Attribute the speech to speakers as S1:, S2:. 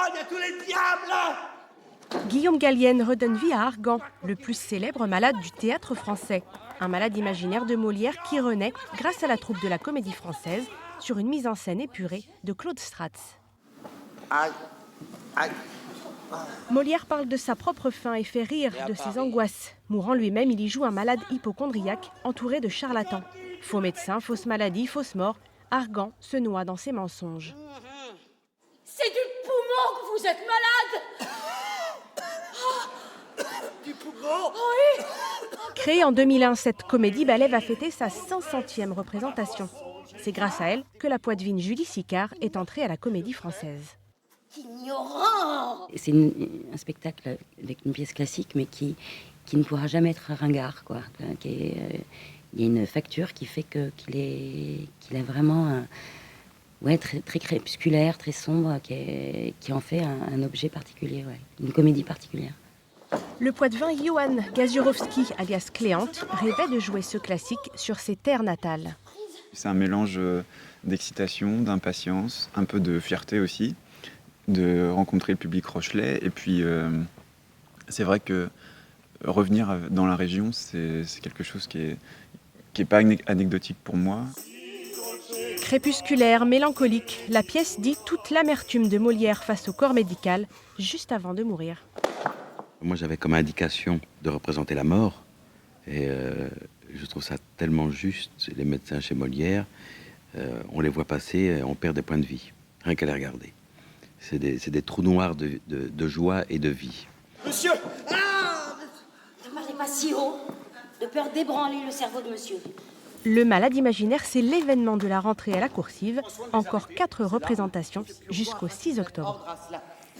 S1: Sorbonne, à tous les diables!
S2: Guillaume Gallienne redonne vie à Argan, le plus célèbre malade du théâtre français. Un malade imaginaire de Molière qui renaît grâce à la troupe de la Comédie Française sur une mise en scène épurée de Claude Stratz.
S1: Aïe, aïe.
S2: Molière parle de sa propre faim et fait rire de ses angoisses. Mourant lui-même, il y joue un malade hypocondriaque entouré de charlatans. Faux médecin, fausse maladie, fausse mort, Argan se noie dans ses mensonges.
S3: C'est du poumon que vous êtes malade!
S1: Du poumon?
S3: Oui!
S2: Créée en 2001, cette comédie-ballet va fêter sa 500e représentation. C'est grâce à elle que la poitevine Julie Sicard est entrée à la Comédie Française.
S3: Ignorant!
S4: C'est un spectacle avec une pièce classique, mais qui ne pourra jamais être ringard, quoi. Il y a une facture qui fait qu'il a vraiment très, très crépusculaire, très sombre, qui en fait un objet particulier, une comédie particulière.
S2: Le poitevin Johan Gaziurowski, alias Cléante, rêvait de jouer ce classique sur ses terres natales.
S5: C'est un mélange d'excitation, d'impatience, un peu de fierté aussi, de rencontrer le public rochelais. Et puis, c'est vrai que revenir dans la région, c'est quelque chose qui est pas anecdotique pour moi.
S2: Crépusculaire, mélancolique, la pièce dit toute l'amertume de Molière face au corps médical, juste avant de mourir.
S6: Moi, j'avais comme indication de représenter la mort. Et je trouve ça tellement juste. Les médecins chez Molière, on les voit passer, on perd des points de vie. Rien qu'à les regarder. C'est des trous noirs de joie et de vie.
S1: Monsieur!
S3: Ne parlez pas si haut, de peur d'ébranler le cerveau de monsieur.
S2: Le malade imaginaire, c'est l'événement de la rentrée à la Coursive. Encore 4 représentations jusqu'au 6 octobre.